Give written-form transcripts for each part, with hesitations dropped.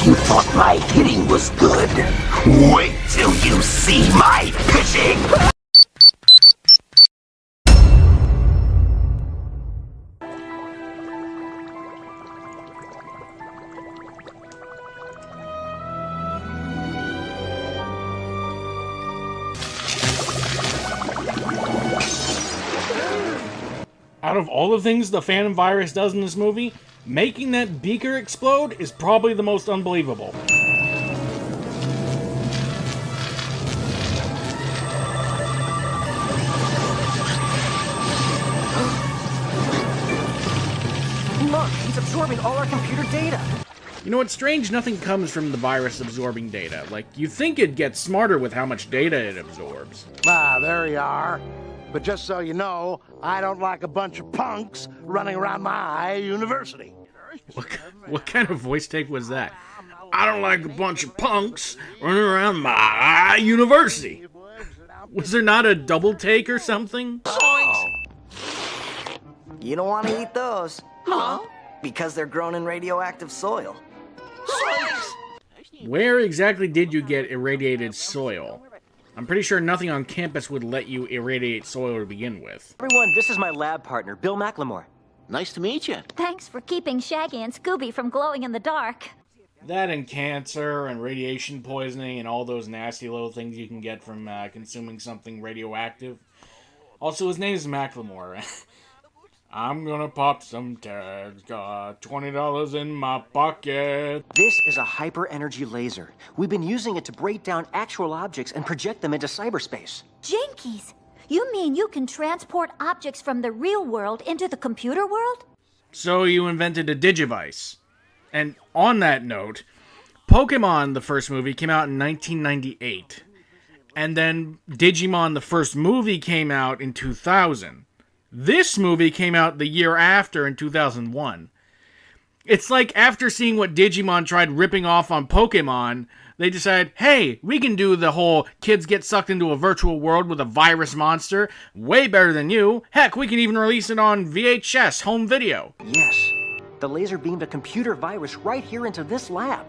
You thought my hitting was good. Wait till you see my pitching! Out of all the things the Phantom Virus does in this movie, making that beaker explode is probably the most unbelievable. Look, he's absorbing all our computer data. You know what's strange? Nothing comes from the virus absorbing data. Like, you think it'd get smarter with how much data it absorbs. Ah, there you are. But just so you know, I don't like a bunch of punks running around my university. What kind of voice tape was that? I don't like a bunch of punks running around my university. Was there not a double take or something? Oh. You don't want to eat those. Huh? Because they're grown in radioactive soil. Where exactly did you get irradiated soil? I'm pretty sure nothing on campus would let you irradiate soil to begin with. Everyone, this is my lab partner, Bill McLemore. Nice to meet you. Thanks for keeping Shaggy and Scooby from glowing in the dark. That and cancer and radiation poisoning and all those nasty little things you can get from consuming something radioactive. Also, his name is McLemore. I'm gonna pop some tags, got $20 in my pocket. This is a hyper-energy laser. We've been using it to break down actual objects and project them into cyberspace. Jinkies! You mean you can transport objects from the real world into the computer world? So you invented a Digivice. And on that note, Pokemon, the first movie, came out in 1998. And then Digimon, the first movie, came out in 2000. This movie came out the year after, in 2001. It's like after seeing what Digimon tried ripping off on Pokemon, they decided, hey, we can do the whole kids get sucked into a virtual world with a virus monster way better than you. Heck, we can even release it on VHS, home video. Yes, the laser beamed a computer virus right here into this lab.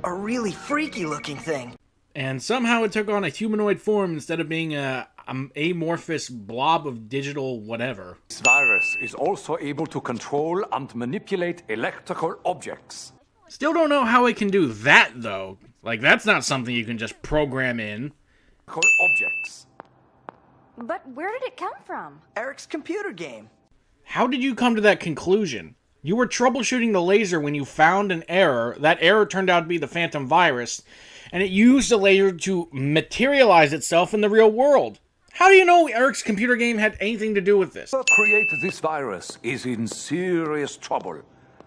A really freaky looking thing. And somehow it took on a humanoid form instead of being a amorphous blob of digital whatever. This virus is also able to control and manipulate electrical objects. Still don't know how it can do that, though. Like, that's not something you can just program in. Objects. But where did it come from? Eric's computer game. How did you come to that conclusion? You were troubleshooting the laser when you found an error. That error turned out to be the Phantom Virus, and it used the laser to materialize itself in the real world. How do you know Eric's computer game had anything to do with this? Whoever created this virus is in serious trouble.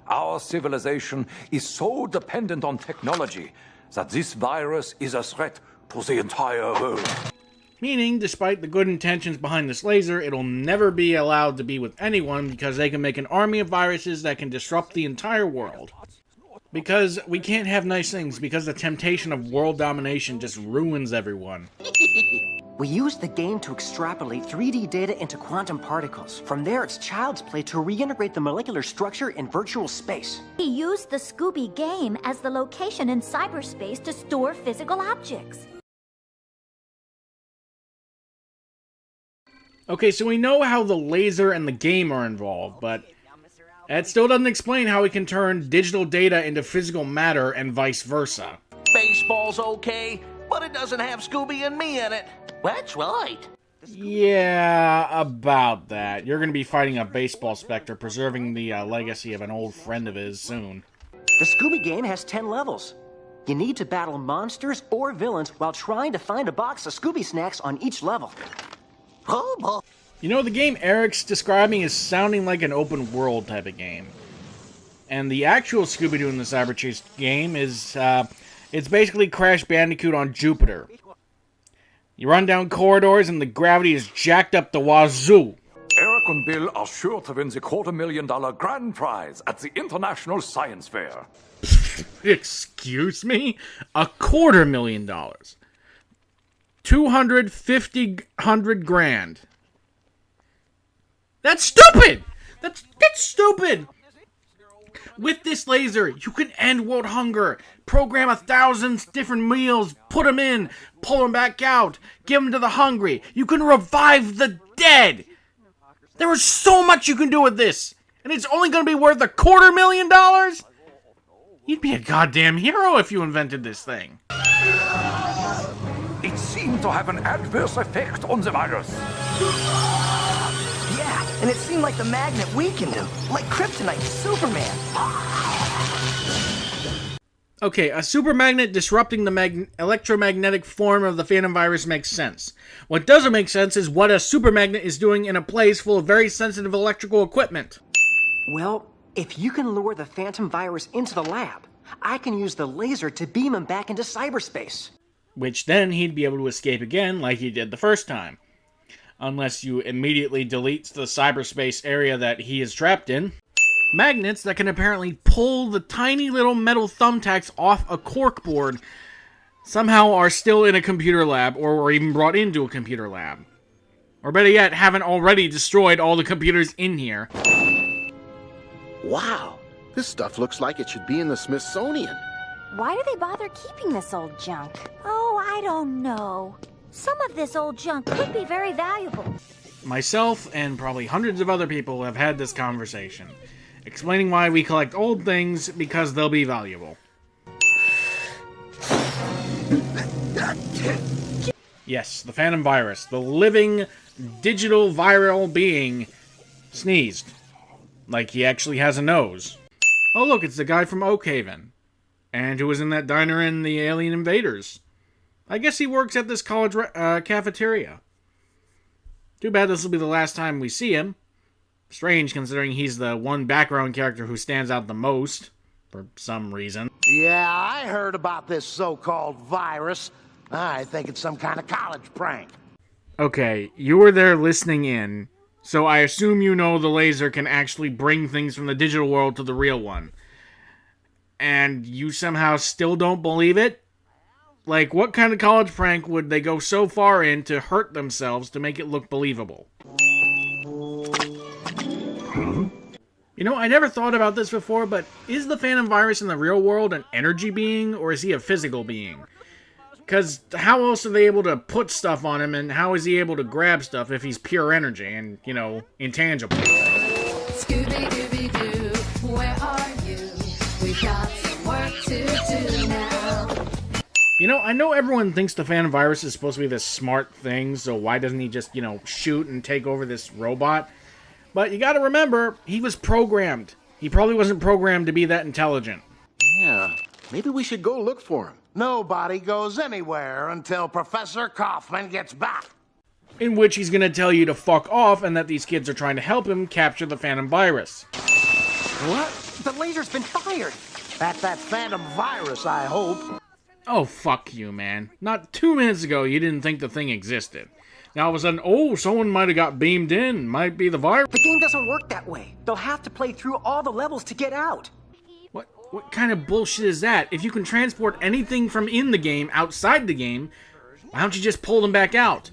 Our civilization is so dependent on technology that this virus is a threat to the entire world. Meaning, despite the good intentions behind this laser, it'll never be allowed to be with anyone because they can make an army of viruses that can disrupt the entire world. Because we can't have nice things, because the temptation of world domination just ruins everyone. We used the game to extrapolate 3D data into quantum particles. From there, it's child's play to reintegrate the molecular structure in virtual space. He used the Scooby game as the location in cyberspace to store physical objects. Okay, so we know how the laser and the game are involved, but that still doesn't explain how we can turn digital data into physical matter and vice versa. Baseball's okay, but it doesn't have Scooby and me in it. That's right. Yeah, about that. You're going to be fighting a baseball specter, preserving the legacy of an old friend of his soon. The Scooby game has 10 levels. You need to battle monsters or villains while trying to find a box of Scooby snacks on each level. Oh, boy. You know, the game Eric's describing is sounding like an open world type of game. And the actual Scooby-Doo in the Cyber Chase game is, it's basically Crash Bandicoot on Jupiter. You run down corridors and the gravity is jacked up the wazoo. Eric and Bill are sure to win the $250,000 grand prize at the International Science Fair. Excuse me? $250,000. 250 grand. That's stupid! That's stupid! With this laser, you can end world hunger, program 1,000 different meals, put them in, pull them back out, give them to the hungry. You can revive the dead. There is so much you can do with this, and it's only going to be worth $250,000? You'd be a goddamn hero if you invented this thing. It seemed to have an adverse effect on the virus. Yeah, and it seemed like the magnet weakened him, like kryptonite to Superman. Okay, a super magnet disrupting the electromagnetic form of the Phantom Virus makes sense. What doesn't make sense is what a super magnet is doing in a place full of very sensitive electrical equipment. Well, if you can lure the Phantom Virus into the lab, I can use the laser to beam him back into cyberspace. Which then he'd be able to escape again like he did the first time. Unless you immediately delete the cyberspace area that he is trapped in. Magnets that can apparently pull the tiny little metal thumbtacks off a corkboard somehow are still in a computer lab, or were even brought into a computer lab. Or better yet, haven't already destroyed all the computers in here. Wow, this stuff looks like it should be in the Smithsonian. Why do they bother keeping this old junk? Oh, I don't know. Some of this old junk could be very valuable. Myself and probably hundreds of other people have had this conversation, explaining why we collect old things because they'll be valuable. Yes, the Phantom Virus, the living digital viral being, sneezed. Like he actually has a nose. Oh look, it's the guy from Oakhaven. And who was in that diner in the Alien Invaders. I guess he works at this college cafeteria. Too bad this will be the last time we see him. Strange, considering he's the one background character who stands out the most, for some reason. Yeah, I heard about this so-called virus. I think it's some kind of college prank. Okay, you were there listening in, so I assume you know the laser can actually bring things from the digital world to the real one. And you somehow still don't believe it? Like, what kind of college prank would they go so far in to hurt themselves to make it look believable? You know, I never thought about this before, but is the Phantom Virus in the real world an energy being, or is he a physical being? Because how else are they able to put stuff on him, and how is he able to grab stuff if he's pure energy and, you know, intangible? Scooby-Dooby-Doo, where are you? We've got some work to do now. You know, I know everyone thinks the Phantom Virus is supposed to be this smart thing, so why doesn't he just, you know, shoot and take over this robot? But you gotta remember, he was programmed. He probably wasn't programmed to be that intelligent. Yeah, maybe we should go look for him. Nobody goes anywhere until Professor Kaufman gets back. In which he's gonna tell you to fuck off and that these kids are trying to help him capture the Phantom Virus. What? The laser's been fired. At that Phantom Virus, I hope. Oh, fuck you, man. Not 2 minutes ago, you didn't think the thing existed. Now all of a sudden, oh, someone might have got beamed in. Might be the virus. The game doesn't work that way. They'll have to play through all the levels to get out. What kind of bullshit is that? If you can transport anything from in the game outside the game, why don't you just pull them back out?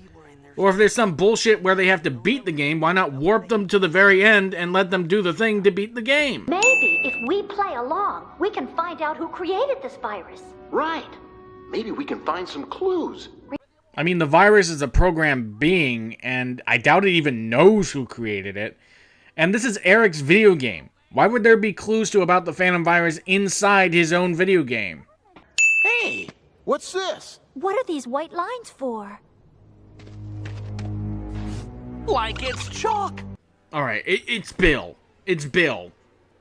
Or if there's some bullshit where they have to beat the game, why not warp them to the very end and let them do the thing to beat the game? Maybe if we play along, we can find out who created this virus. Right. Maybe we can find some clues. I mean, the virus is a programmed being, and I doubt it even knows who created it. And this is Eric's video game. Why would there be clues to about the Phantom Virus inside his own video game? Hey, what's this? What are these white lines for? Like it's chalk. Alright, it's Bill. It's Bill.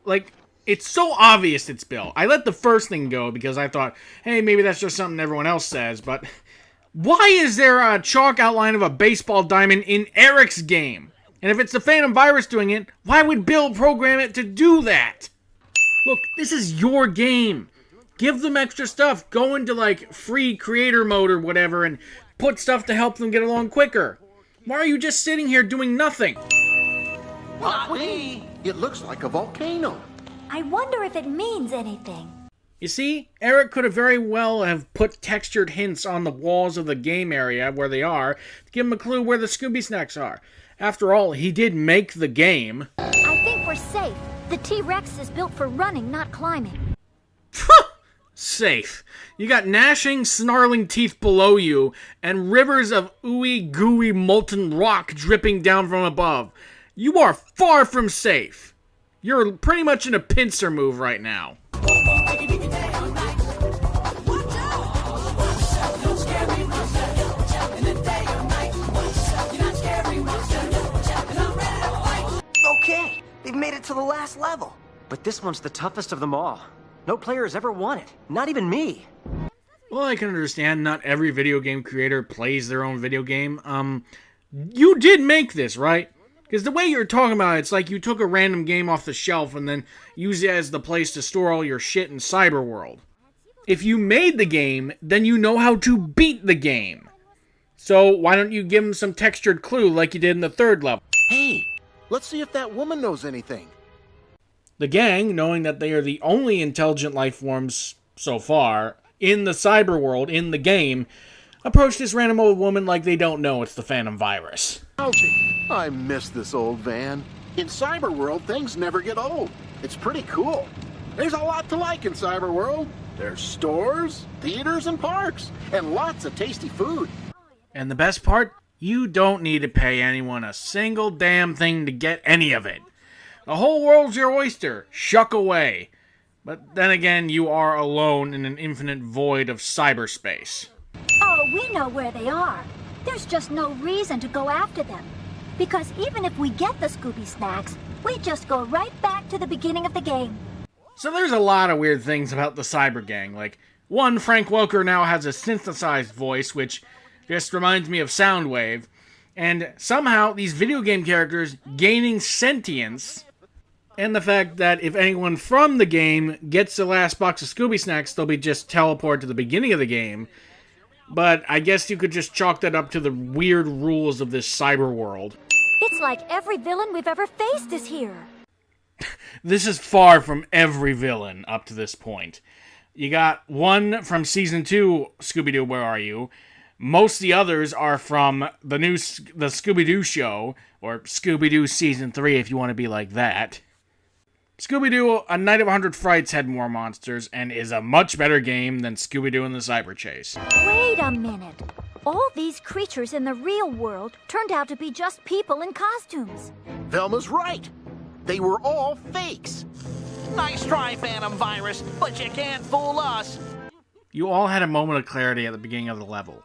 Like, it's so obvious it's Bill. I let the first thing go because I thought, hey, maybe that's just something everyone else says, but why is there a chalk outline of a baseball diamond in Eric's game? And if it's the Phantom Virus doing it, why would Bill program it to do that? Look, this is your game. Give them extra stuff. Go into, like, free creator mode or whatever and put stuff to help them get along quicker. Why are you just sitting here doing nothing? Not me. It looks like a volcano. I wonder if it means anything. You see, Eric could have very well have put textured hints on the walls of the game area where they are to give him a clue where the Scooby snacks are. After all, he did make the game. I think we're safe. The T-Rex is built for running, not climbing. Safe. You got gnashing, snarling teeth below you, and rivers of ooey gooey molten rock dripping down from above. You are far from safe. You're pretty much in a pincer move right now. Okay, they've made it to the last level. But this one's the toughest of them all. No player has ever won it. Not even me. Well, I can understand not every video game creator plays their own video game. You did make this, right? Because the way you're talking about it, it's like you took a random game off the shelf and then used it as the place to store all your shit in Cyberworld. If you made the game, then you know how to beat the game. So why don't you give them some textured clue like you did in the third level? Hey, let's see if that woman knows anything. The gang, knowing that they are the only intelligent life forms so far in the cyberworld, in the game, approach this random old woman like they don't know it's the Phantom Virus. Algie, I miss this old van. In Cyberworld, things never get old. It's pretty cool. There's a lot to like in Cyberworld. There's stores, theaters, and parks, and lots of tasty food. And the best part? You don't need to pay anyone a single damn thing to get any of it. The whole world's your oyster. Shuck away. But then again, you are alone in an infinite void of cyberspace. Oh, we know where they are. There's just no reason to go after them. Because even if we get the Scooby Snacks, we just go right back to the beginning of the game. So there's a lot of weird things about the Cyber Gang. Like, one, Frank Welker now has a synthesized voice, which just reminds me of Soundwave. And somehow, these video game characters gaining sentience, and the fact that if anyone from the game gets the last box of Scooby Snacks, they'll be just teleported to the beginning of the game. But I guess you could just chalk that up to the weird rules of this cyber world. It's like every villain we've ever faced is here. This is far from every villain up to this point. You got one from Season 2, Scooby-Doo, Where Are You? Most of the others are from the Scooby-Doo show, or Scooby-Doo Season 3 if you want to be like that. Scooby-Doo, A Night of 100 Frights had more monsters, and is a much better game than Scooby-Doo and the Cyber Chase. Wait a minute. All these creatures in the real world turned out to be just people in costumes. Velma's right. They were all fakes. Nice try, Phantom Virus, but you can't fool us. You all had a moment of clarity at the beginning of the level.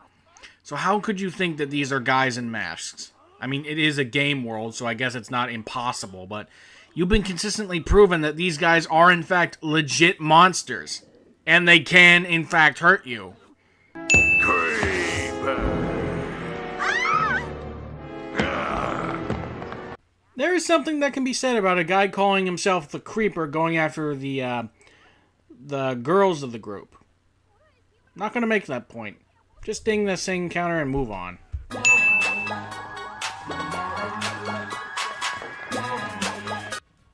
So how could you think that these are guys in masks? I mean, it is a game world, so I guess it's not impossible, but you've been consistently proven that these guys are, in fact, legit monsters. And they can, in fact, hurt you. There is something that can be said about a guy calling himself the Creeper going after the girls of the group. Not gonna make that point. Just ding this encounter and move on.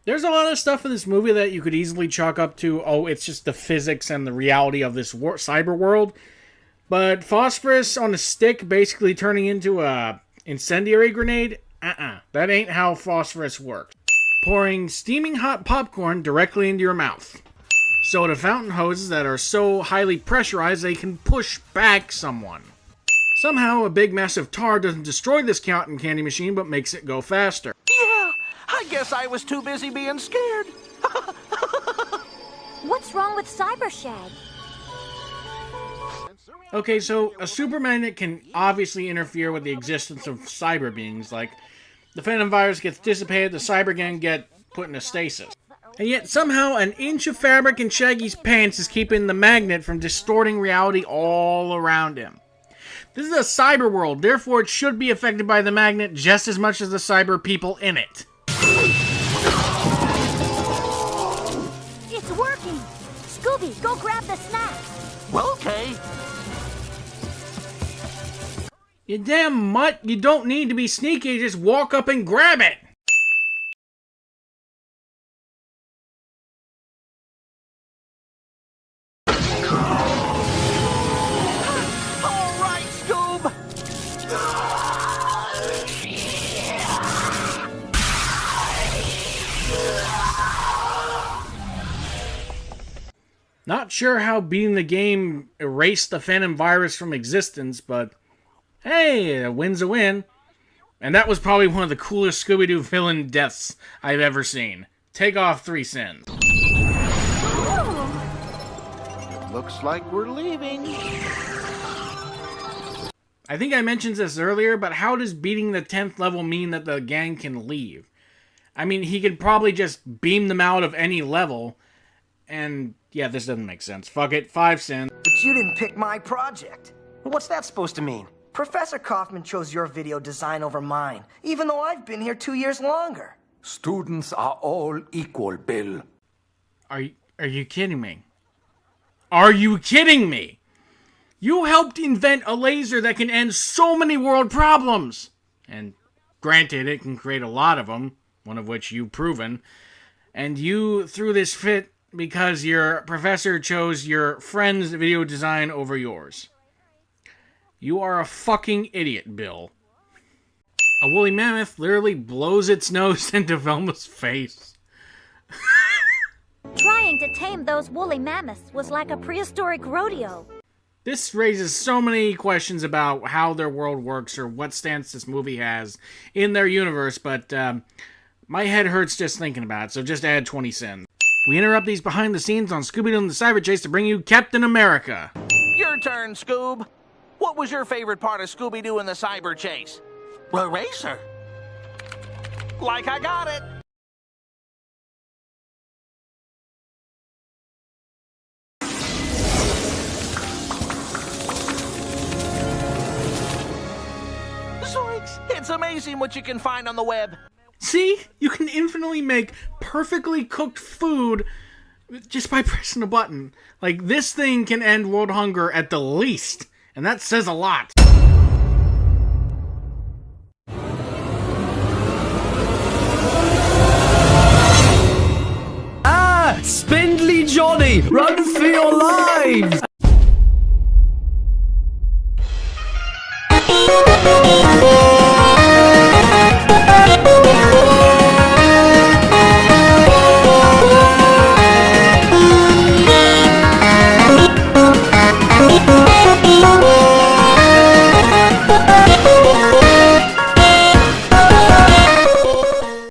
There's a lot of stuff in this movie that you could easily chalk up to, oh, it's just the physics and the reality of this cyber world. But phosphorus on a stick basically turning into a incendiary grenade? That ain't how phosphorus works. Pouring steaming hot popcorn directly into your mouth. Soda fountain hoses that are so highly pressurized they can push back someone. Somehow a big massive tar doesn't destroy this cotton candy machine but makes it go faster. Yeah, I guess I was too busy being scared. What's wrong with Cyber Shag? Okay, so a super magnet can obviously interfere with the existence of cyber beings, like the Phantom Virus gets dissipated, the Cyber Gang get put into stasis. And yet somehow an inch of fabric in Shaggy's pants is keeping the magnet from distorting reality all around him. This is a cyber world, therefore it should be affected by the magnet just as much as the cyber people in it. It's working! Scooby, go grab the snacks! Well, okay. You damn mutt, you don't need to be sneaky, just walk up and grab it! All right, Scoob. Not sure how beating the game erased the Phantom virus from existence, but hey, a win's a win. And that was probably one of the coolest Scooby-Doo villain deaths I've ever seen. Take off 3 cents. Looks like we're leaving. I think I mentioned this earlier, but how does beating the 10th level mean that the gang can leave? I mean, he could probably just beam them out of any level, and yeah, this doesn't make sense. Fuck it, 5 cents. But you didn't pick my project. What's that supposed to mean? Professor Kaufman chose your video design over mine, even though I've been here 2 years longer. Students are all equal, Bill. Are you kidding me? Are you kidding me? You helped invent a laser that can end so many world problems. And granted, it can create a lot of them, one of which you've proven. And you threw this fit because your professor chose your friend's video design over yours. You are a fucking idiot, Bill. A woolly mammoth literally blows its nose into Velma's face. Trying to tame those woolly mammoths was like a prehistoric rodeo. This raises so many questions about how their world works or what stance this movie has in their universe, but my head hurts just thinking about it, so just add 20 cents. We interrupt these behind the scenes on Scooby-Doo and the Cyber Chase to bring you Captain America. Your turn, Scoob. What was your favorite part of Scooby-Doo and the Cyber Chase? A racer. Like I got it. Zoinks! It's amazing what you can find on the web. See? You can infinitely make perfectly cooked food just by pressing a button. Like, this thing can end world hunger at the least. And that says a lot.